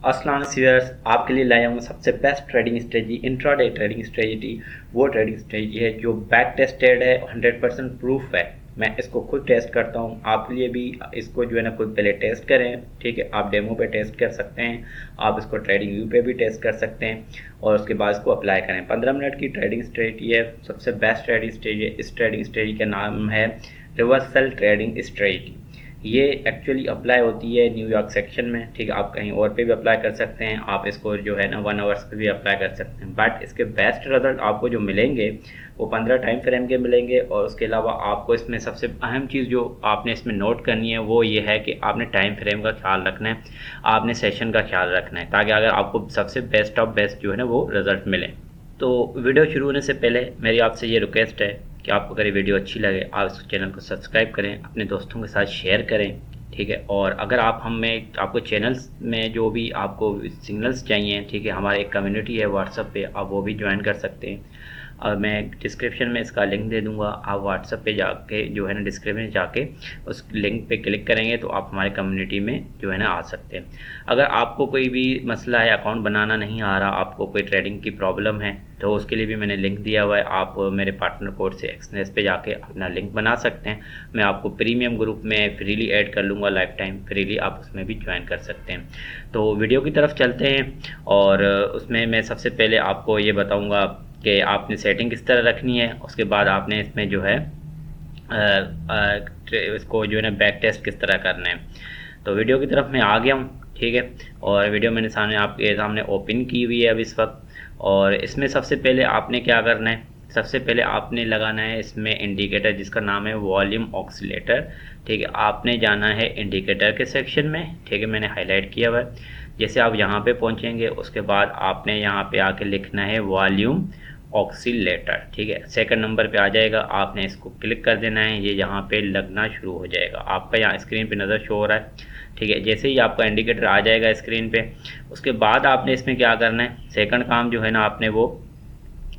अस्सलाम व्यूअर्स, आपके लिए लाया हूँ सबसे best trading strategy, intraday trading strategy. वो ट्रेडिंग स्ट्रेटजी है जो बैक टेस्टेड है, 100% प्रूफ है। मैं इसको खुद टेस्ट करता हूँ, आपके लिए भी इसको जो है ना खुद पहले टेस्ट करें। ठीक है, आप डेमो पे टेस्ट कर सकते हैं, आप इसको ट्रेडिंग व्यू पे भी टेस्ट कर सकते हैं और उसके बाद इसको अप्लाई करें। 15 मिनट की ट्रेडिंग स्ट्रेटजी है, सबसे बेस्ट ट्रेडिंग स्ट्रेटजी है। इस ट्रेडिंग स्ट्रेटजी का नाम है रिवर्सल ट्रेडिंग स्ट्रेटजी। ये एक्चुअली अप्लाई होती है न्यूयॉर्क सेक्शन में। ठीक है, आप कहीं और पे भी अप्लाई कर सकते हैं, आप इसको जो है ना 1 आवर्स पे भी अप्लाई कर सकते हैं। बट इसके बेस्ट रिजल्ट आपको जो मिलेंगे वो 15 टाइम फ्रेम के मिलेंगे। और उसके अलावा आपको इसमें सबसे अहम चीज़ जो आपने इसमें नोट करनी है वो ये है कि आपने टाइम फ्रेम का ख्याल रखना है, आपने सेशन का ख्याल रखना है, ताकि अगर आपको सबसे बेस्ट ऑफ बेस्ट जो है ना वो रिज़ल्ट मिले। तो वीडियो शुरू होने से पहले मेरी आपसे ये रिक्वेस्ट है कि आपको अगर ये वीडियो अच्छी लगे आप इस चैनल को सब्सक्राइब करें, अपने दोस्तों के साथ शेयर करें। ठीक है, और अगर आप हमें आपको चैनल्स में जो भी आपको सिग्नल्स चाहिए, ठीक है, हमारे एक कम्युनिटी है व्हाट्सएप पे, आप वो भी ज्वाइन कर सकते हैं। और मैं डिस्क्रिप्शन में इसका लिंक दे दूंगा, आप व्हाट्सएप पे जाके जो है ना डिस्क्रिप्शन में जाके उस लिंक पे क्लिक करेंगे तो आप हमारे कम्युनिटी में जो है ना आ सकते हैं। अगर आपको कोई भी मसला है, अकाउंट बनाना नहीं आ रहा, आपको कोई ट्रेडिंग की प्रॉब्लम है, तो उसके लिए भी मैंने लिंक दिया हुआ है। आप मेरे पार्टनर कोड से एक्सनेस पे जाके अपना लिंक बना सकते हैं। मैं आपको प्रीमियम ग्रुप में फ्रीली ऐड कर लूँगा, लाइफ टाइम फ्रीली आप उसमें भी ज्वाइन कर सकते हैं। तो वीडियो की तरफ चलते हैं और उसमें मैं सबसे पहले आपको ये बताऊँगा कि आपने सेटिंग किस तरह रखनी है। उसके बाद आपने इसमें जो है इसको जो है ना बैक टेस्ट किस तरह करना है। तो वीडियो की तरफ मैं आ गया हूँ। ठीक है, और वीडियो मैंने आपके सामने ओपन की हुई है अब इस वक्त। और इसमें सबसे पहले आपने क्या करना है, सबसे पहले आपने लगाना है इसमें इंडिकेटर जिसका नाम है वॉल्यूम ऑक्सीलेटर। ठीक है, आपने जाना है इंडिकेटर के सेक्शन में। ठीक है, मैंने हाईलाइट किया हुआ है। जैसे आप यहाँ पे पहुँचेंगे उसके बाद आपने यहाँ पे आके लिखना है वॉल्यूम ऑक्सीलेटर। ठीक है, सेकंड नंबर पे आ जाएगा, आपने इसको क्लिक कर देना है, ये यहाँ पे लगना शुरू हो जाएगा। आपका यहाँ स्क्रीन पे नज़र शो हो रहा है। ठीक है, जैसे ही आपका इंडिकेटर आ जाएगा स्क्रीन पे, उसके बाद आपने इसमें क्या करना है, सेकंड काम जो है ना आपने वो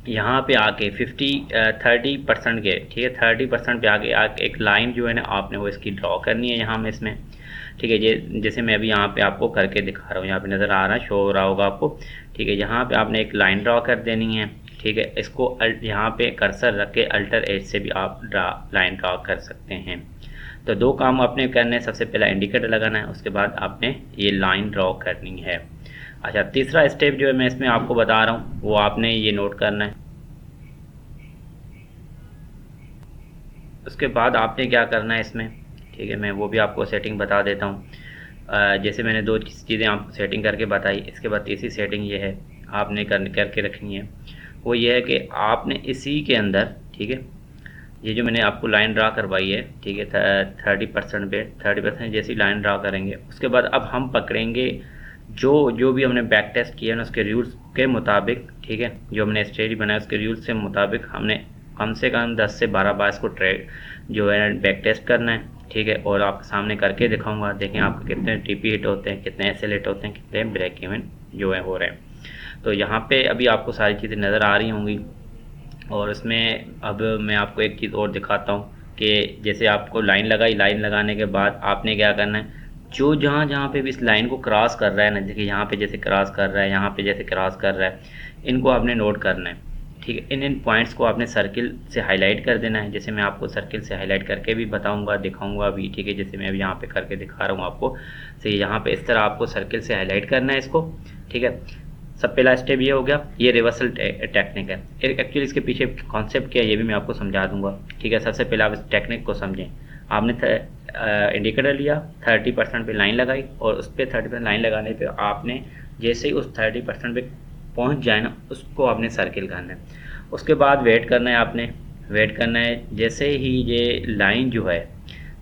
यहाँ पे आके 30% के, ठीक है, 30% पे आके एक लाइन जो है ना आपने वो इसकी ड्रॉ करनी है यहाँ में इसमें। ठीक है, जैसे मैं अभी यहाँ पे आपको करके दिखा रहा हूँ, यहाँ पे नज़र आ रहा है, शो हो रहा होगा आपको। ठीक है, यहाँ पे आपने एक लाइन ड्रॉ कर देनी है। ठीक है, इसको यहाँ पे कर्सर रख के अल्टर एज से भी आप लाइन ड्रॉ कर सकते हैं। तो दो काम आपने करने हैं, सबसे पहला इंडिकेटर लगाना है, उसके बाद आपने ये लाइन ड्रॉ करनी है। अच्छा, तीसरा स्टेप जो है मैं इसमें आपको बता रहा हूँ वो आपने ये नोट करना है। उसके बाद आपने क्या करना है इसमें, ठीक है, मैं वो भी आपको सेटिंग बता देता हूँ। जैसे मैंने दो चीज़ें आपको सेटिंग करके बताई, इसके बाद तीसरी सेटिंग ये है आपने करके रखनी है, वो ये है कि आपने इसी के अंदर, ठीक है, ये जो मैंने आपको लाइन ड्रा करवाई है, ठीक है, 30% पे 30% जैसी लाइन ड्रा करेंगे। उसके बाद अब हम पकड़ेंगे जो भी हमने बैक टेस्ट किया ना उसके रूल्स के मुताबिक। ठीक है, जो हमने स्ट्रेटजी बनाया उसके रूल्स के मुताबिक हमने कम से कम 10 से 12 बार इसको जो है बैक टेस्ट करना है। ठीक है, और आपके सामने करके दिखाऊंगा, देखें आपके कितने टीपी हिट होते हैं, कितने एसएल हिट होते हैं, कितने ब्रेक इवन जो है हो रहे हैं। तो यहाँ पे अभी आपको सारी चीज़ें नज़र आ रही होंगी। और इसमें अब मैं आपको एक चीज़ और दिखाता हूँ कि जैसे आपको लाइन लगाई, लाइन लगाने के बाद आपने क्या करना है, जो जहाँ पे भी इस लाइन को क्रॉस कर रहा है ना, देखिए यहाँ पे जैसे क्रॉस कर रहा है, यहाँ पे जैसे क्रॉस कर रहा है, इनको आपने नोट करना है। ठीक है, इन पॉइंट्स को आपने सर्किल से हाईलाइट कर देना है। जैसे मैं आपको सर्किल से हाईलाइट करके भी बताऊंगा, दिखाऊंगा भी। ठीक है, जैसे मैं अभी यहाँ पे करके दिखा रहा हूँ आपको, तो यहाँ पे इस तरह आपको सर्किल से हाईलाइट करना है इसको। ठीक है, सब पहला स्टेप ये हो गया, ये रिवर्सल टेक्निक है। एक्चुअली इसके पीछे कॉन्सेप्ट क्या है ये भी मैं आपको समझा दूंगा। ठीक है, सबसे पहले आप इस टेक्निक को समझें। आपने इंडिकेटर लिया, 30% पे लाइन लगाई और उस पर 30% लाइन लगाने पे आपने जैसे ही उस 30% पे पहुंच जाए ना, उसको आपने सर्किल करना है। उसके बाद वेट करना है, आपने वेट करना है। जैसे ही ये लाइन जो है,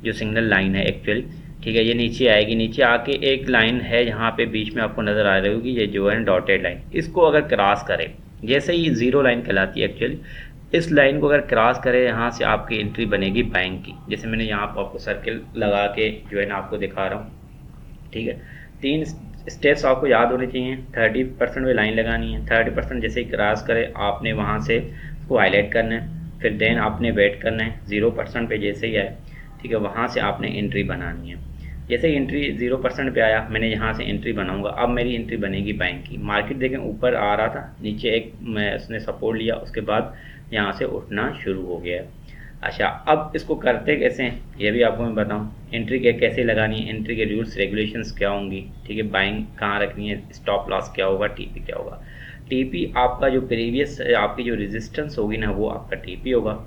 जो सिग्नल लाइन है एक्चुअली, ठीक है, ये नीचे आएगी, नीचे आके एक लाइन है यहाँ पे बीच में आपको नज़र आ रही होगी, ये जो है डॉटेड लाइन, इसको अगर क्रॉस करे, जैसे ही जीरो लाइन कहलाती है एक्चुअली, इस लाइन को अगर क्रॉस करे यहाँ से आपकी एंट्री बनेगी बैंक की। जैसे मैंने यहाँ पर आपको सर्किल लगा के जो है ना आपको दिखा रहा हूँ। ठीक है, 3 स्टेप्स आपको याद होने चाहिए। 30% में लाइन लगानी है, 30% जैसे ही क्रॉस करे आपने वहाँ से उसको हाईलाइट करना है, फिर देन आपने वेट करना है 0% पे जैसे ही आए, ठीक है, वहाँ से आपने एंट्री बनानी है। जैसे एंट्री 0% पे आया, मैंने यहाँ से एंट्री बनाऊंगा। अब मेरी एंट्री बनेगी बाइंग की। मार्केट देखें ऊपर आ रहा था, नीचे एक उसने सपोर्ट लिया, उसके बाद यहाँ से उठना शुरू हो गया। अच्छा, अब इसको करते कैसे हैं ये भी आपको मैं बताऊं। एंट्री के कैसे लगानी है, एंट्री के रूल्स रेगुलेशंस क्या होंगी, ठीक है, बाइंग कहाँ रखनी है, स्टॉप लॉस क्या होगा, टीपी क्या होगा। टीपी आपका जो प्रीवियस आपकी जो रेजिस्टेंस होगी ना, वो आपका टीपी होगा।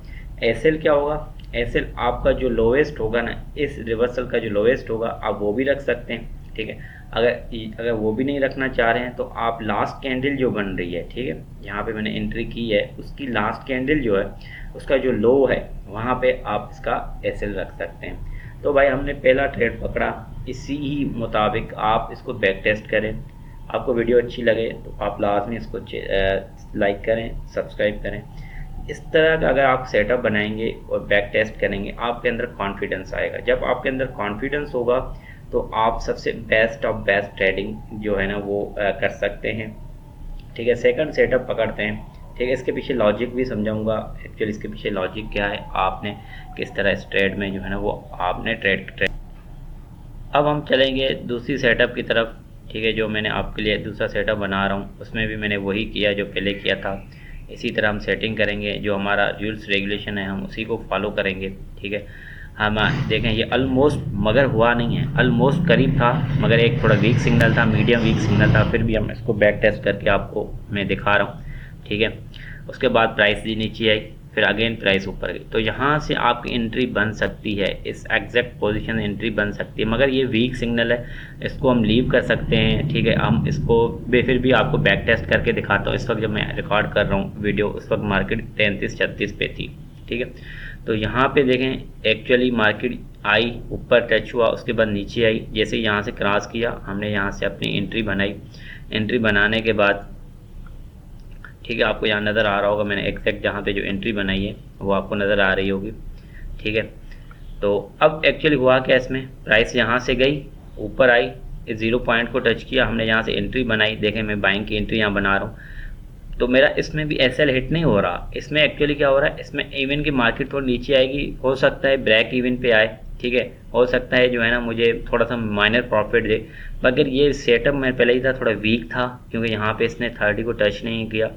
एसएल क्या होगा, एसएल आपका जो लोवेस्ट होगा ना, इस रिवर्सल का जो लोवेस्ट होगा आप वो भी रख सकते हैं, ठीक है। अगर वो भी नहीं रखना चाह रहे हैं तो आप लास्ट कैंडल जो बन रही है, ठीक है, यहाँ पे मैंने एंट्री की है, उसकी लास्ट कैंडल जो है उसका जो लो है वहाँ पे आप इसका एसएल रख सकते हैं। तो भाई हमने पहला ट्रेड पकड़ा, इसी ही मुताबिक आप इसको बैक टेस्ट करें। आपको वीडियो अच्छी लगे तो आप लाजमी इसको लाइक करें, सब्सक्राइब करें। इस तरह का अगर आप सेटअप बनाएंगे और बैक टेस्ट करेंगे, आपके अंदर कॉन्फिडेंस आएगा। जब आपके अंदर कॉन्फिडेंस होगा तो आप सबसे बेस्ट ऑफ बेस्ट ट्रेडिंग जो है ना वो कर सकते हैं, ठीक है। सेकंड सेटअप पकड़ते हैं, ठीक है। इसके पीछे लॉजिक भी समझाऊंगा, एक्चुअली इसके पीछे लॉजिक क्या है, आपने किस तरह इस ट्रेड में जो है ना वो आपने ट्रेड। अब हम चलेंगे दूसरी सेटअप की तरफ, ठीक है। जो मैंने आपके लिए दूसरा सेटअप बना रहा हूँ उसमें भी मैंने वही किया जो पहले किया था। इसी तरह हम सेटिंग करेंगे, जो हमारा रूल्स रेगुलेशन है हम उसी को फॉलो करेंगे, ठीक है। हम देखें ये ऑलमोस्ट मगर हुआ नहीं है, ऑलमोस्ट करीब था, मगर एक थोड़ा वीक सिग्नल था, मीडियम वीक सिग्नल था, फिर भी हम इसको बैक टेस्ट करके आपको मैं दिखा रहा हूँ, ठीक है। उसके बाद प्राइस भी नीचे आई, फिर अगेन प्राइस ऊपर गई, तो यहाँ से आपकी एंट्री बन सकती है, इस एग्जैक्ट पोजीशन एंट्री बन सकती है। मगर ये वीक सिग्नल है, इसको हम लीव कर सकते हैं, ठीक है। हम इसको फिर भी आपको बैक टेस्ट करके दिखाता हूँ। इस वक्त जब मैं रिकॉर्ड कर रहा हूँ वीडियो, उस वक्त मार्केट 33-36 पे थी, ठीक है। तो यहाँ पे देखें एक्चुअली मार्केट आई, ऊपर टच हुआ, उसके बाद नीचे आई। जैसे यहाँ से क्रॉस किया, हमने यहाँ से अपनी एंट्री बनाई। एंट्री बनाने के बाद, ठीक है, आपको यहाँ नज़र आ रहा होगा मैंने एग्जैक्ट जहाँ पे जो एंट्री बनाई है वो आपको नज़र आ रही होगी, ठीक है। तो अब एक्चुअली हुआ क्या, इसमें प्राइस यहाँ से गई, ऊपर आई, इस 0 पॉइंट को टच किया, हमने यहाँ से एंट्री बनाई। देखें मैं बाइंग की एंट्री यहाँ बना रहा हूँ, तो मेरा इसमें भी एसएल हिट नहीं हो रहा। इसमें एक्चुअली क्या हो रहा है, इसमें इवन की मार्केट थोड़ी नीचे आएगी, हो सकता है ब्रेक इवन पे आए, ठीक है, हो सकता है जो है ना मुझे थोड़ा सा माइनर प्रॉफिट दे। मगर ये सेटअप मैं पहले ही था थोड़ा वीक था, क्योंकि यहाँ पे इसने 30 को टच नहीं किया,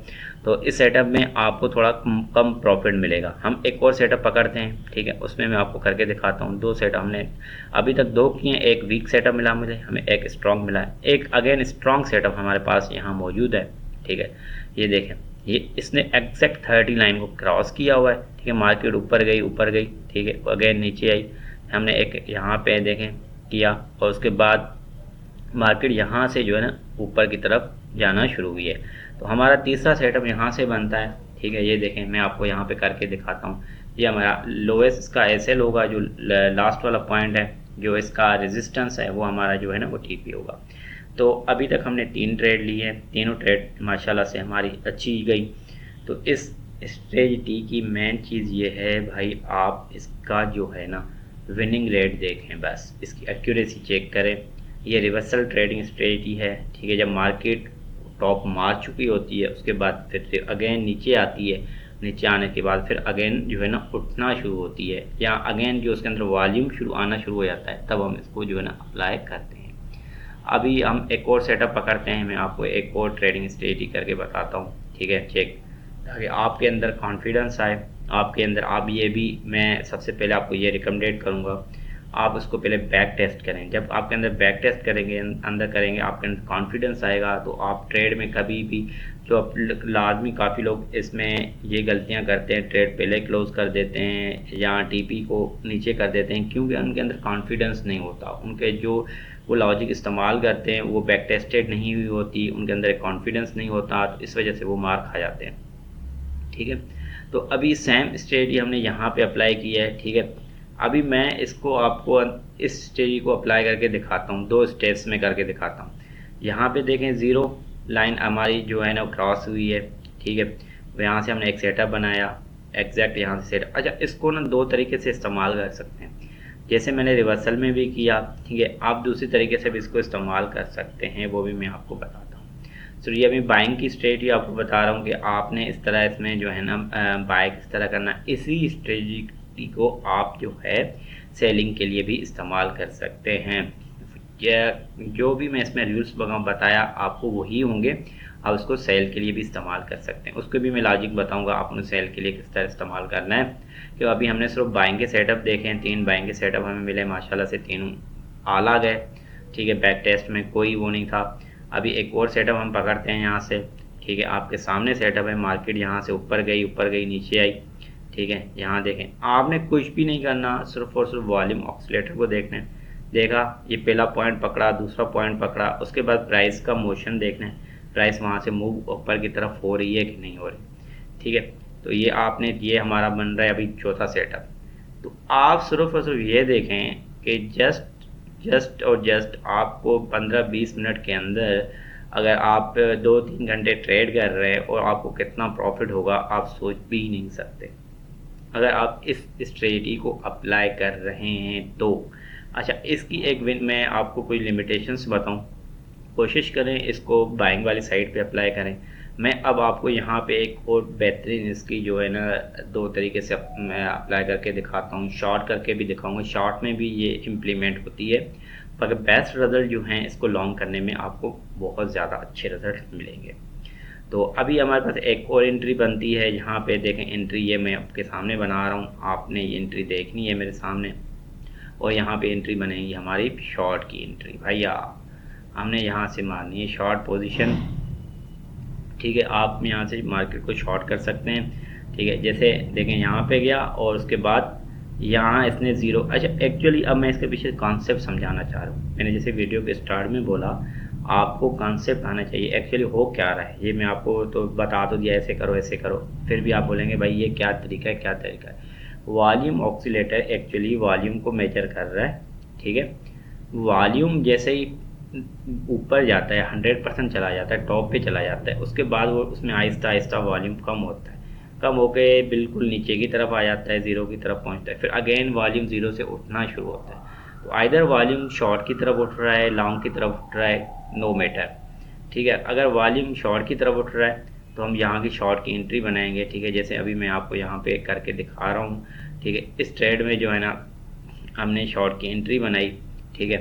तो इस सेटअप में आपको थोड़ा कम प्रॉफिट मिलेगा। हम एक और सेटअप पकड़ते हैं, ठीक है, उसमें मैं आपको करके दिखाता हूँ। दो सेटअप हमने अभी तक दो किए, एक वीक सेटअप मिला मुझे, हमें एक स्ट्रॉन्ग मिला है, एक अगेन स्ट्रॉन्ग सेटअप हमारे पास यहाँ मौजूद है, ठीक है। ये देखें, ये इसने एग्जैक्ट 30 लाइन को क्रॉस किया हुआ है, ठीक है। मार्केट ऊपर गई, ठीक है, अगेन नीचे आई, हमने एक यहाँ पे देखें किया, और उसके बाद मार्केट यहाँ से जो है ना ऊपर की तरफ जाना शुरू हुई है। तो हमारा तीसरा सेटअप यहाँ से बनता है, ठीक है। ये देखें मैं आपको यहाँ पे करके दिखाता हूँ। ये हमारा लोएस्ट इसका एसएल होगा, जो लास्ट वाला पॉइंट है, जो इसका रेजिस्टेंस है वो हमारा जो है ना वो टीपी होगा। तो अभी तक हमने 3 ट्रेड लिए हैं, तीनों ट्रेड माशाल्लाह से हमारी अच्छी गई। तो इस स्ट्रेटजी की मेन चीज़ ये है भाई, आप इसका जो है ना विनिंग रेट देखें, बस इसकी एक्यूरेसी चेक करें। ये रिवर्सल ट्रेडिंग स्ट्रेटजी है, ठीक है। जब मार्केट टॉप मार चुकी होती है, उसके बाद फिर से अगेन नीचे आती है, नीचे आने के बाद फिर अगेन जो है ना उठना शुरू होती है, या अगेन जो उसके अंदर वॉल्यूम आना शुरू हो जाता है, तब हम इसको जो है ना अप्लाई करते हैं। अभी हम एक और सेटअप पकड़ते हैं, मैं आपको एक और ट्रेडिंग स्ट्रेटजी करके बताता हूँ, ठीक है, चेक, ताकि आपके अंदर कॉन्फिडेंस आए आपके अंदर। आप ये भी, मैं सबसे पहले आपको ये रिकमेंडेड करूँगा, आप उसको पहले बैक टेस्ट करें। जब आपके अंदर बैक टेस्ट करेंगे, अंदर करेंगे, आपके अंदर कॉन्फिडेंस आएगा, तो आप ट्रेड में कभी भी, जो लाजमी काफ़ी लोग इसमें ये गलतियां करते हैं, ट्रेड पहले क्लोज कर देते हैं या टीपी को नीचे कर देते हैं, क्योंकि उनके अंदर कॉन्फिडेंस नहीं होता। उनके जो वो लॉजिक इस्तेमाल करते हैं वो बैक टेस्टेड नहीं हुई होती, उनके अंदर एक कॉन्फिडेंस नहीं होता, तो इस वजह से वो मार खा जाते हैं, ठीक है। तो अभी सेम स्ट्रेटजी हमने यहाँ पे अप्लाई किया है, ठीक है। अभी मैं इसको आपको इस स्ट्रेटजी को अप्लाई करके दिखाता हूँ, 2 स्टेप्स में करके दिखाता हूँ। यहाँ पे देखें 0 लाइन हमारी जो है ना क्रॉस हुई है, ठीक है। तो यहाँ से हमने एक सेटअप बनाया, एग्जैक्ट यहाँ से सेटअप। अच्छा, इसको ना 2 तरीके से इस्तेमाल कर सकते हैं, जैसे मैंने रिवर्सल में भी किया, ठीक है। आप दूसरी तरीके से भी इसको इस्तेमाल कर सकते हैं, वो भी मैं आपको बताता हूँ। सो ये अभी बाइंग की स्ट्रेटजी आपको बता रहा हूँ कि आपने इस तरह इसमें जो है ना बाय किस तरह करना। इसी स्ट्रेटजी को आप जो है सेलिंग के लिए भी इस्तेमाल कर सकते हैं। जो भी मैं इसमें रूल्स बताया आपको वही होंगे, आप उसको सेल के लिए भी इस्तेमाल कर सकते हैं। उसको भी मैं लॉजिक बताऊंगा आप उन्हें सेल के लिए किस तरह इस्तेमाल करना है। कि अभी हमने सिर्फ बाइंग के सेटअप देखे हैं, 3 बाइंग के सेटअप हमें मिले, माशाल्लाह से तीनों आला गए। ठीक है, बैक टेस्ट में कोई वो नहीं था। अभी एक और सेटअप हम पकड़ते हैं यहाँ से। ठीक है, आपके सामने सेटअप है, मार्केट यहाँ से ऊपर गई नीचे आई। ठीक है, यहाँ देखें, आपने कुछ भी नहीं करना, सिर्फ और सिर्फ वॉल्यूम ऑक्सीलेटर को देखना है। देखा, ये पहला पॉइंट पकड़ा, दूसरा पॉइंट पकड़ा, उसके बाद प्राइस का मोशन देखना है, प्राइस वहाँ से मूव ऊपर की तरफ हो रही है कि नहीं हो रही। ठीक है, तो ये हमारा बन रहा है अभी चौथा सेटअप। तो आप सिर्फ और सिर्फ ये देखें कि जस्ट आपको 15-20 मिनट के अंदर अगर आप 2-3 घंटे ट्रेड कर रहे हैं और आपको कितना प्रॉफिट होगा आप सोच भी नहीं सकते, अगर आप इस स्ट्रेटजी को अप्लाई कर रहे हैं तो। अच्छा, इसकी एक मैं आपको कोई लिमिटेशंस बताऊं, कोशिश करें इसको बाइंग वाली साइड पे अप्लाई करें। मैं अब आपको यहाँ पे एक और बेहतरीन इसकी जो है ना 2 तरीके से मैं अप्लाई करके दिखाता हूँ, शॉर्ट करके भी दिखाऊंगा। शॉर्ट में भी ये इम्प्लीमेंट होती है, पर बेस्ट रिज़ल्ट जो हैं इसको लॉन्ग करने में आपको बहुत ज़्यादा अच्छे रिज़ल्ट मिलेंगे। तो अभी हमारे पास एक और एंट्री बनती है, यहाँ पे देखें एंट्री ये मैं आपके सामने बना रहा हूँ, आपने ये एंट्री देखनी है मेरे सामने। और यहाँ पे एंट्री बनेगी हमारी शॉर्ट की एंट्री। भैया हमने यहाँ से मारनी है शॉर्ट पोजीशन। ठीक है, आप यहाँ से मार्केट को शॉर्ट कर सकते हैं। ठीक है, जैसे देखें यहाँ पे गया और उसके बाद यहाँ इसने ज़ीरो। अच्छा, एक्चुअली अब मैं इसके पीछे कॉन्सेप्ट समझाना चाह रहा हूँ। मैंने जैसे वीडियो के स्टार्ट में बोला आपको कॉन्सेप्ट आना चाहिए, एक्चुअली हो क्या रहा है। ये मैं आपको तो बता तो दिया ऐसे करो, फिर भी आप बोलेंगे भाई ये क्या तरीका है। वॉल्यूम ऑक्सीलेटर एक्चुअली वॉल्यूम को मेजर कर रहा है। ठीक है, वॉल्यूम जैसे ही ऊपर जाता है 100% चला जाता है, टॉप पे चला जाता है, उसके बाद वो उसमें आहिस्ता आहिस्ता वॉल्यूम कम होता है, कम होके बिल्कुल नीचे की तरफ आ जाता है, ज़ीरो की तरफ पहुंचता है, फिर अगेन वॉल्यूम ज़ीरो से उठना शुरू होता है। तो आइदर वॉल्यूम शॉर्ट की तरफ उठ रहा है, लॉन्ग की तरफ उठ रहा है, नो मैटर। ठीक है, अगर वॉल्यूम शॉर्ट की तरफ उठ रहा है तो हम यहाँ की शॉर्ट की एंट्री बनाएंगे। ठीक है, जैसे अभी मैं आपको यहाँ पे करके दिखा रहा हूँ। ठीक है, इस ट्रेड में जो है ना हमने शॉर्ट की एंट्री बनाई। ठीक है,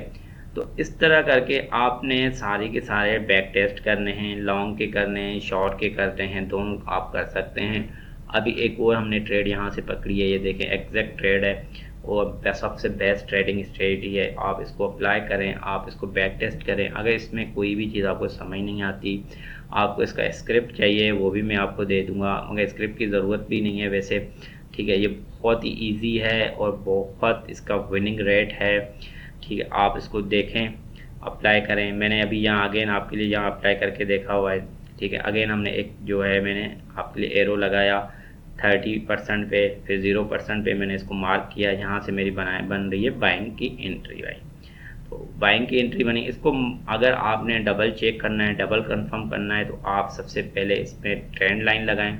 तो इस तरह करके आपने सारे के सारे बैक टेस्ट करने हैं, लॉन्ग के करने हैं, शॉर्ट के करते हैं, दोनों आप कर सकते हैं। अभी एक और हमने ट्रेड यहाँ से पकड़ी है, ये देखें एग्जैक्ट ट्रेड है और सबसे बेस्ट ट्रेडिंग स्ट्रेटजी है। आप इसको अप्लाई करें, आप इसको बैक टेस्ट करें। अगर इसमें कोई भी चीज़ आपको समझ नहीं आती, आपको इसका स्क्रिप्ट चाहिए, वो भी मैं आपको दे दूँगा, मगर स्क्रिप्ट की ज़रूरत भी नहीं है वैसे। ठीक है, ये बहुत ही ईजी है और बहुत इसका विनिंग रेट है। ठीक है, आप इसको देखें, अप्लाई करें। मैंने अभी यहाँ अगेन आपके लिए यहाँ अप्लाई करके देखा हुआ है। ठीक है, अगेन हमने एक जो है मैंने आपके लिए एरो लगाया 30% पे, फिर 0% पे मैंने इसको मार्क किया। यहाँ से मेरी बन रही है बाइंग की एंट्री। भाई तो बाइंग की एंट्री बनी। इसको अगर आपने डबल चेक करना है, डबल कंफर्म करना है, तो आप सबसे पहले इसमें ट्रेंड लाइन लगाएं।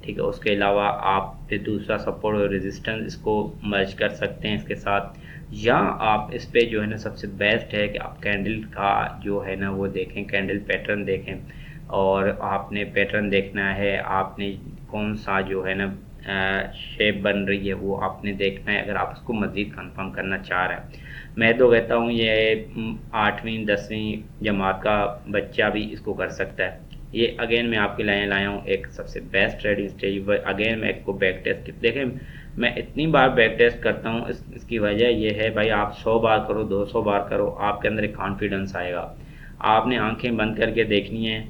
ठीक है, उसके अलावा आप फिर दूसरा सपोर्ट और रेजिस्टेंस इसको मर्ज कर सकते हैं इसके साथ, या आप इस पे जो है ना सबसे बेस्ट है कि आप कैंडल का जो है ना वो देखें, कैंडल पैटर्न देखें। और आपने पैटर्न देखना है, आपने कौन सा जो है ना शेप बन रही है वो आपने देखना है, अगर आप उसको मज़ीद कंफर्म करना चाह रहे हैं। मैं तो कहता हूँ ये 8वीं 10वीं जमात का बच्चा भी इसको कर सकता है। ये अगेन मैं आपके लिए लाया हूँ एक सबसे बेस्ट ट्रेडिंग स्ट्रेटजी। अगेन मैं इसको बैक टेस्ट देखें, मैं इतनी बार बैक टेस्ट करता हूँ, इसकी वजह यह है भाई आप 100 बार करो, 200 बार करो, आपके अंदर एक कॉन्फिडेंस आएगा। आपने आंखें बंद करके देखनी है,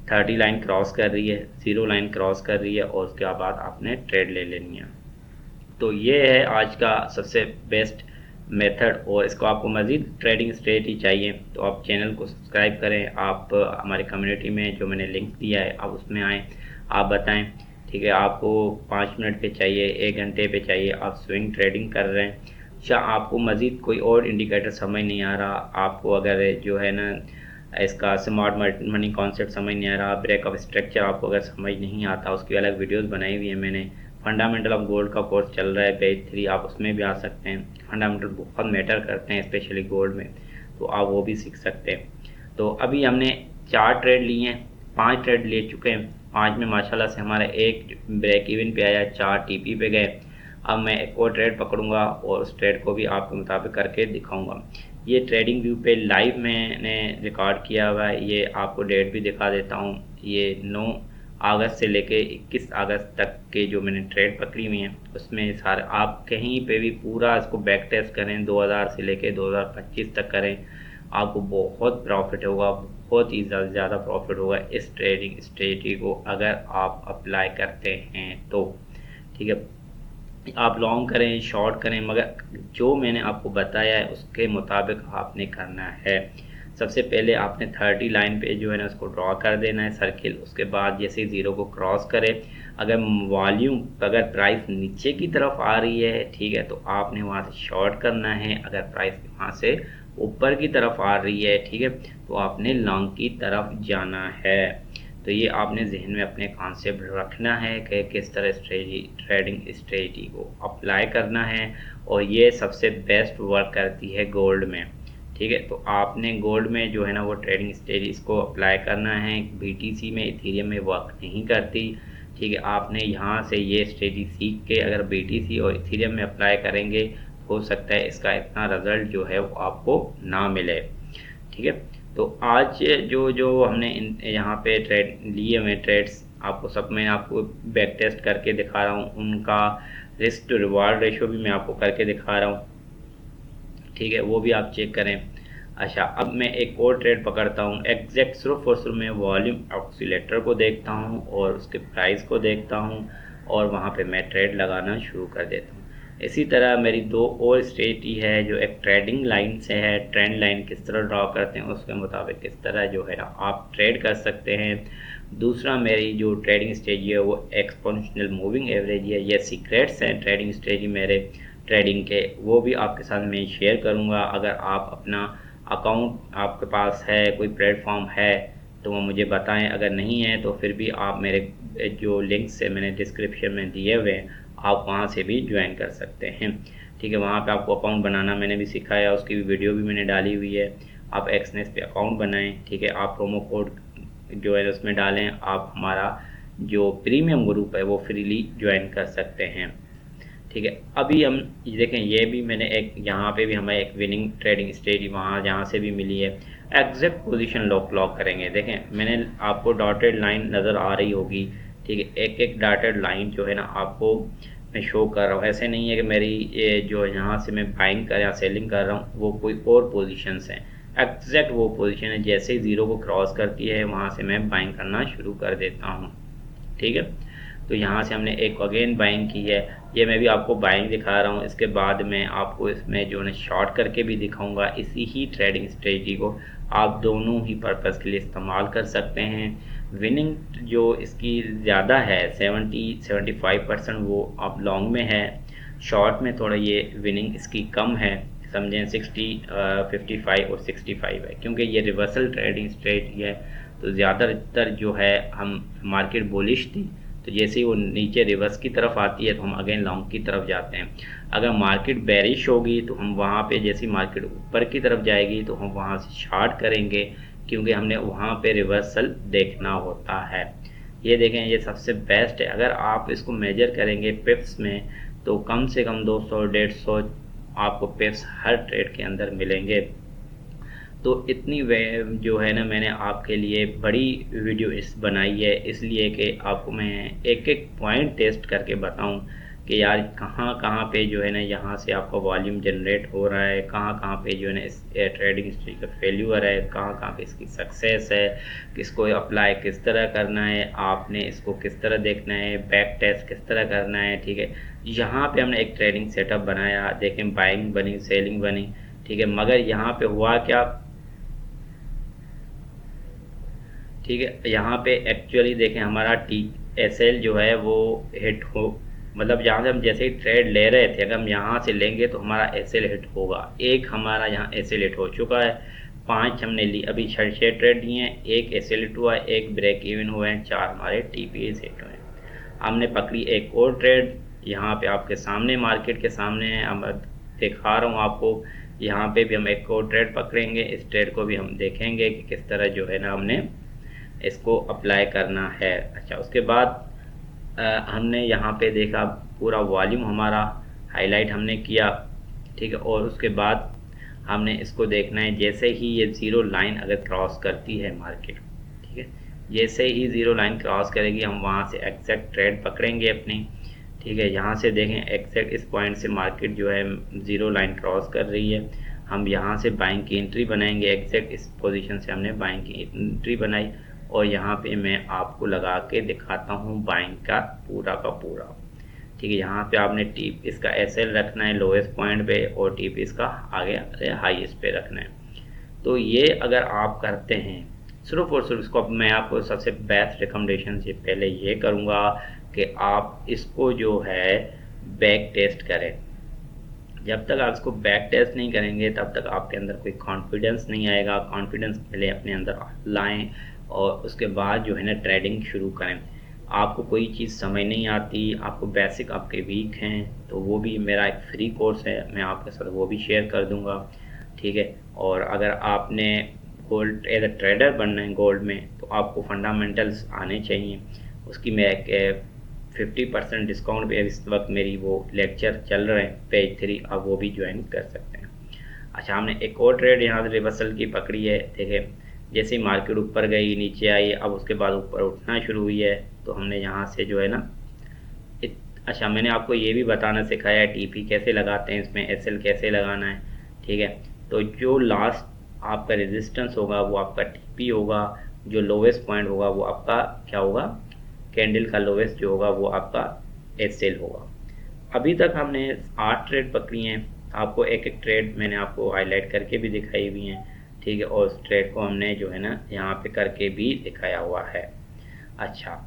30 लाइन क्रॉस कर रही है, 0 लाइन क्रॉस कर रही है, और उसके बाद आपने ट्रेड ले लेनी है। तो ये है आज का सबसे बेस्ट मेथड। और इसको आपको मज़ीद ट्रेडिंग स्ट्रेटजी चाहिए तो आप चैनल को सब्सक्राइब करें, आप हमारी कम्युनिटी में जो मैंने लिंक दिया है आप उसमें आएँ, आप बताएं। ठीक है, आपको 5 मिनट पे चाहिए, 1 घंटे पे चाहिए, आप स्विंग ट्रेडिंग कर रहे हैं, या आपको मज़ीद कोई और इंडिकेटर समझ नहीं आ रहा, आपको अगर जो है ना इसका स्मार्ट मनी कॉन्सेप्ट समझ नहीं आ रहा, ब्रेकअप स्ट्रक्चर आपको अगर समझ नहीं आता, उसकी अलग वीडियोस बनाई हुई है मैंने। फंडामेंटल ऑफ गोल्ड का कोर्स चल रहा है बैच 3, आप उसमें भी आ सकते हैं। फंडामेंटल बहुत मैटर करते हैं स्पेशली गोल्ड में, तो आप वो भी सीख सकते हैं। तो अभी हमने 4 ट्रेड लिए हैं, 5 ट्रेड ले चुके हैं। 5 में माशाल्लाह से हमारा एक ब्रेक इवन पे आया, 4 टीपी पे गए। अब मैं एक और ट्रेड पकड़ूंगा और उस ट्रेड को भी आपके मुताबिक करके दिखाऊंगा। ये ट्रेडिंग व्यू पे लाइव मैंने रिकॉर्ड किया हुआ है, ये आपको डेट भी दिखा देता हूँ। ये 9 अगस्त से लेके 21 अगस्त तक के जो मैंने ट्रेड पकड़ी हुई हैं उसमें सारे आप कहीं पे भी पूरा इसको बैक टेस्ट करें, 2000 से लेके 2025 तक करें, आपको बहुत प्रॉफिट होगा, बहुत ही ज़्यादा प्रॉफिट होगा इस ट्रेडिंग स्ट्रेटजी को अगर आप अप्लाई करते हैं तो। ठीक है, आप लॉन्ग करें शॉर्ट करें, मगर जो मैंने आपको बताया है उसके मुताबिक आपने करना है। सबसे पहले आपने 30 लाइन पे जो है ना उसको ड्रॉ कर देना है सर्किल। उसके बाद जैसे ज़ीरो को क्रॉस करें, अगर वॉल्यूम अगर प्राइस नीचे की तरफ आ रही है, ठीक है, तो आपने वहाँ से शॉर्ट करना है। अगर प्राइस वहाँ से ऊपर की तरफ आ रही है, ठीक है, तो आपने लॉन्ग की तरफ जाना है। तो ये आपने जहन में अपने कॉन्सेप्ट रखना है कि किस तरह ट्रेडिंग स्ट्रेटजी को अप्लाई करना है, और ये सबसे बेस्ट वर्क करती है गोल्ड में। ठीक है, तो आपने गोल्ड में जो है ना वो ट्रेडिंग स्ट्रेटजी इसको अप्लाई करना है। बीटीसी में, इथेरियम में वर्क नहीं करती। ठीक है, आपने यहाँ से ये स्ट्रेटजी सीख के अगर बीटीसी और इथेरियम में अप्लाई करेंगे, हो सकता है इसका इतना रिजल्ट जो है वो आपको ना मिले। ठीक है, तो आज जो जो हमने यहाँ पे ट्रेड लिए हुए ट्रेड्स आपको सब मैं आपको बैक टेस्ट करके दिखा रहा हूँ, उनका रिस्क टू रिवार्ड रेशो भी मैं आपको करके दिखा रहा हूँ। ठीक है, वो भी आप चेक करें। अच्छा, अब मैं एक और ट्रेड पकड़ता हूँ। एग्जैक्ट सिर्फ और सिर्फ मैं वॉल्यूम ऑक्सीलेटर को देखता हूँ और उसके प्राइस को देखता हूँ और वहाँ पे मैं ट्रेड लगाना शुरू कर देता हूँ। इसी तरह मेरी 2 और स्ट्रेटजी है जो एक ट्रेडिंग लाइन से है। ट्रेंड लाइन किस तरह ड्रॉ करते हैं उसके मुताबिक किस तरह जो है ना आप ट्रेड कर सकते हैं। दूसरा मेरी जो ट्रेडिंग स्ट्रेटजी है वो एक्सपोनेंशियल मूविंग एवरेज है। ये सीक्रेट्स हैं ट्रेडिंग स्ट्रेटजी मेरे ट्रेडिंग के, वो भी आपके साथ मैं शेयर करूँगा। अगर आप अपना अकाउंट आपके पास है, कोई प्लेटफॉर्म है, तो वो मुझे बताएं। अगर नहीं है तो फिर भी आप मेरे जो लिंक्स है मैंने डिस्क्रिप्शन में दिए हुए हैं, आप वहाँ से भी ज्वाइन कर सकते हैं। ठीक है, वहाँ पे आपको अकाउंट बनाना मैंने भी सिखाया, उसकी भी वीडियो भी मैंने डाली हुई है। आप एक्सनेस पे अकाउंट बनाएं। ठीक है, आप प्रोमो कोड जो है उसमें डालें, आप हमारा जो प्रीमियम ग्रुप है वो फ्रीली ज्वाइन कर सकते हैं। ठीक है, अभी हम देखें, ये भी मैंने एक यहाँ पे भी हमें एक विनिंग ट्रेडिंग स्ट्रेटजी वहाँ जहाँ से भी मिली है। एग्जैक्ट पोजीशन लॉक करेंगे। देखें, मैंने आपको डॉटेड लाइन नज़र आ रही होगी। ठीक है, एक एक डॉटेड लाइन जो है ना आपको मैं शो कर रहा हूँ। ऐसे नहीं है कि मेरी ये जो यहाँ से मैं बाइंग कर या सेलिंग कर रहा हूँ वो कोई और पोजीशंस हैं। एग्जैक्ट वो पोजीशन है, जैसे ही ज़ीरो को क्रॉस करती है वहाँ से मैं बाइंग करना शुरू कर देता हूँ। ठीक है, तो यहाँ से हमने एक अगेन बाइंग की है, ये मैं भी आपको बाइंग दिखा रहा हूँ। इसके बाद मैं आपको इसमें जो है शॉर्ट करके भी दिखाऊंगा। इसी ही ट्रेडिंग स्ट्रेटजी को आप दोनों ही पर्पज़ के लिए इस्तेमाल कर सकते हैं। विनिंग जो इसकी ज़्यादा है 70-75% वो आप लॉन्ग में है, शॉर्ट में थोड़ा ये विनिंग इसकी कम है, समझें 60, 55 और 65 है, क्योंकि ये रिवर्सल ट्रेडिंग स्ट्रेटजी है। तो ज़्यादातर जो है हम मार्केट बुलिश थी, तो जैसे ही वो नीचे रिवर्स की तरफ आती है तो हम अगेन लॉन्ग की तरफ जाते हैं। अगर मार्केट बेरिश होगी तो हम वहाँ पे जैसे मार्केट ऊपर की तरफ जाएगी तो हम वहाँ से शॉर्ट करेंगे, क्योंकि हमने वहाँ पे रिवर्सल देखना होता है। ये देखें, ये सबसे बेस्ट है। अगर आप इसको मेजर करेंगे पिप्स में तो कम से कम 200-150 आपको पिप्स हर ट्रेड के अंदर मिलेंगे। तो इतनी वे जो है ना मैंने आपके लिए बड़ी वीडियो इस बनाई है, इसलिए कि आपको मैं एक एक पॉइंट टेस्ट करके बताऊं कि यार कहाँ कहाँ पे जो है ना यहाँ से आपका वॉल्यूम जनरेट हो रहा है, कहाँ कहाँ पे जो है ना इस ट्रेडिंग हिस्ट्री का फेल्यूर है, कहाँ कहाँ पे इसकी सक्सेस है, किसको अप्लाई किस तरह करना है, आपने इसको किस तरह देखना है, बैक टेस्ट किस तरह करना है। ठीक है, यहाँ पे हमने एक ट्रेडिंग सेटअप बनाया, देखें बाइंग बनी, सेलिंग बनी। ठीक है, मगर यहाँ पे हुआ क्या, ठीक है, यहाँ पे एक्चुअली देखें हमारा TSL जो है वो हिट हो, मतलब जहाँ से हम जैसे ही ट्रेड ले रहे थे अगर हम यहाँ से लेंगे तो हमारा SL हिट होगा। एक हमारा यहाँ SL हिट हो चुका है, 5 हमने ली, अभी 6 ट्रेड लिए हैं, एक SL हिट हुआ है, एक ब्रेक इवन हुआ है, 4 हमारे TPS हिट हुए हैं। हमने पकड़ी एक और ट्रेड, यहाँ पे आपके सामने मार्केट के सामने है, हम दिखा रहा हूँ आपको। यहाँ पे भी हम एक और ट्रेड पकड़ेंगे, इस ट्रेड को भी हम देखेंगे कि किस तरह जो है ना हमने इसको अप्लाई करना है। अच्छा, उसके बाद हमने यहाँ पे देखा पूरा वॉल्यूम हमारा हाईलाइट हमने किया, ठीक है। और उसके बाद हमने इसको देखना है, जैसे ही ये ज़ीरो लाइन अगर क्रॉस करती है मार्केट, ठीक है, जैसे ही ज़ीरो लाइन क्रॉस करेगी हम वहाँ से एग्जैक्ट ट्रेड पकड़ेंगे अपनी, ठीक है। यहाँ से देखें एग्जैक्ट इस पॉइंट से मार्केट जो है ज़ीरो लाइन क्रॉस कर रही है, हम यहाँ से बाइंग की एंट्री बनाएंगे। एग्जैक्ट इस पोजीशन से हमने बाइंग की एंट्री बनाई और यहाँ पे मैं आपको लगा के दिखाता हूँ बाइंग का पूरा, ठीक है। यहाँ पे आपने टीप इसका एसएल रखना है लोएस्ट पॉइंट पे और टीप इसका आगे हाईएस्ट पे रखना है। तो ये अगर आप करते हैं सिर्फ और सिर्फ इसको, मैं आपको सबसे बेस्ट रिकमेंडेशन से पहले ये करूँगा कि आप इसको जो है बैक टेस्ट करें। जब तक आप इसको बैक टेस्ट नहीं करेंगे तब तक आपके अंदर कोई कॉन्फिडेंस नहीं आएगा। कॉन्फिडेंस पहले अपने अंदर लाएं और उसके बाद जो है ना ट्रेडिंग शुरू करें। आपको कोई चीज़ समझ नहीं आती, आपको बेसिक आपके वीक हैं, तो वो भी मेरा एक फ्री कोर्स है, मैं आपके साथ वो भी शेयर कर दूंगा, ठीक है। और अगर आपने गोल्ड एज अ ट्रेडर बनना है गोल्ड में, तो आपको फंडामेंटल्स आने चाहिए। उसकी मैं एक 50% डिस्काउंट पे इस वक्त मेरी वो लेक्चर चल रहे हैं पेज 3, आप वो भी ज्वाइन कर सकते हैं। अच्छा, हमने एक और ट्रेड यहाँ से रिवर्सल की पकड़ी है, देखिए जैसे ही मार्केट ऊपर गई नीचे आई, अब उसके बाद ऊपर उठना शुरू हुई है, तो हमने यहाँ से जो है ना अच्छा, मैंने आपको ये भी बताना सिखाया है टीपी कैसे लगाते हैं, इसमें एसएल कैसे लगाना है, ठीक है। तो जो लास्ट आपका रेजिस्टेंस होगा वो आपका टीपी होगा, जो लोवेस्ट पॉइंट होगा वो आपका क्या होगा, कैंडल का लोवेस्ट जो होगा वो आपका एसएल होगा। अभी तक हमने 8 ट्रेड पकड़ी हैं, आपको एक एक ट्रेड मैंने आपको हाईलाइट करके भी दिखाई हुई हैं, ठीक है। और उस ट्रेड को हमने जो है ना यहाँ पे करके भी दिखाया हुआ है। अच्छा,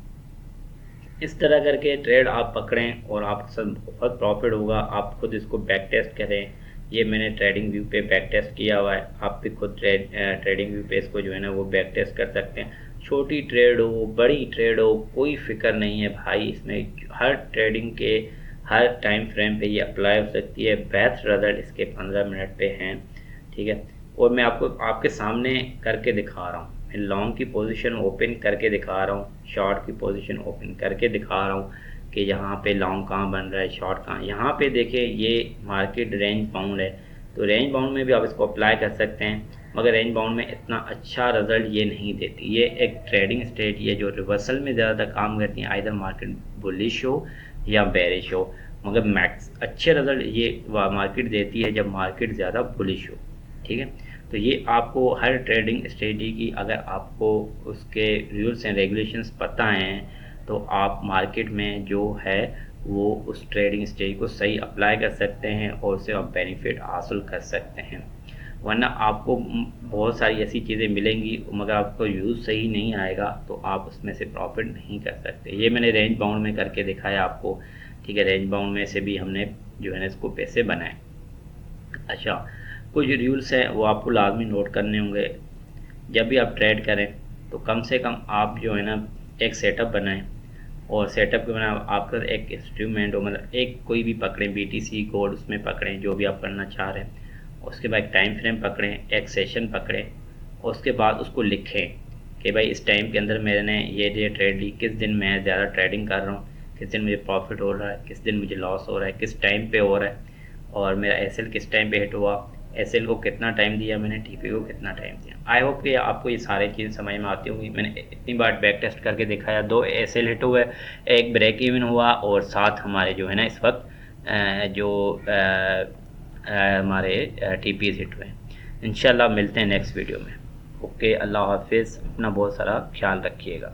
इस तरह करके ट्रेड आप पकड़ें और आपके साथ बहुत प्रॉफिट होगा। आप खुद इसको बैक टेस्ट करें, ये मैंने ट्रेडिंग व्यू पे बैक टेस्ट किया हुआ है, आप भी खुद ट्रेडिंग व्यू पे इसको जो है ना वो बैक टेस्ट कर सकते हैं। छोटी ट्रेड हो बड़ी ट्रेड हो कोई फिक्र नहीं है भाई, इसमें हर ट्रेडिंग के हर टाइम फ्रेम पे ये अप्लाई हो सकती है। बेस्ट रिजल्ट इसके 15 मिनट पे हैं, ठीक है। और मैं आपको आपके सामने करके दिखा रहा हूँ, मैं लॉन्ग की पोजीशन ओपन करके दिखा रहा हूँ, शॉर्ट की पोजीशन ओपन करके दिखा रहा हूँ कि यहाँ पे लॉन्ग कहाँ बन रहा है, शॉर्ट कहाँ। यहाँ पे देखिए ये मार्केट रेंज बाउंड है, तो रेंज बाउंड में भी आप इसको अप्लाई कर सकते हैं, मगर रेंज बाउंड में इतना अच्छा रिजल्ट ये नहीं देती। ये एक ट्रेडिंग स्ट्रेटजी है जो रिवर्सल में ज़्यादा काम करती है, आइदर मार्केट बुलिश हो या बेरिश हो, मगर मैक्स अच्छे रिजल्ट ये मार्केट देती है जब मार्केट ज़्यादा बुलिश हो, ठीक है। तो ये आपको हर ट्रेडिंग स्ट्रेटजी की अगर आपको उसके रूल्स एंड रेगुलेशंस पता हैं तो आप मार्केट में जो है वो उस ट्रेडिंग स्ट्रेटजी को सही अप्लाई कर सकते हैं और उससे आप बेनिफिट हासिल कर सकते हैं। वरना आपको बहुत सारी ऐसी चीज़ें मिलेंगी मगर आपको यूज़ सही नहीं आएगा तो आप उसमें से प्रॉफिट नहीं कर सकते। ये मैंने रेंज बाउंड में करके दिखाया आपको, ठीक है। रेंज बाउंड में से भी हमने जो है ना इसको पैसे बनाए। अच्छा, कुछ रूल्स हैं वो आपको लाजमी नोट करने होंगे। जब भी आप ट्रेड करें तो कम से कम आप जो है ना एक सेटअप बनाएं, और सेटअप के बना आपका एक इंस्ट्रूमेंट हो, मतलब एक कोई भी पकड़ें, बीटीसी कोड उसमें पकड़ें जो भी आप करना चाह रहे हैं। उसके बाद एक टाइम फ्रेम पकड़ें, एक सेशन पकड़ें, और उसके बाद उसको लिखें कि भाई इस टाइम के अंदर मैंने ये ट्रेड ली, किस दिन मैं ज़्यादा ट्रेडिंग कर रहा हूँ, किस दिन मुझे प्रॉफिट हो रहा है, किस दिन मुझे लॉस हो रहा है, किस टाइम पे हो रहा है, और मेरा एसएल किस टाइम पे हिट हुआ, एसएल को कितना टाइम दिया मैंने, टीपी को कितना टाइम दिया। आई होप कि आपको ये सारी चीज़ समझ में आती होंगी। मैंने इतनी बार बैक टेस्ट करके दिखाया, 2 एसएल हिट हुए, एक ब्रेक इवन हुआ, और 7 हमारे जो है ना इस वक्त जो हमारे टीपीज हिट हुए। इंशाल्लाह मिलते हैं नेक्स्ट वीडियो में। ओके, अल्लाह हाफिज़, अपना बहुत सारा ख्याल रखिएगा।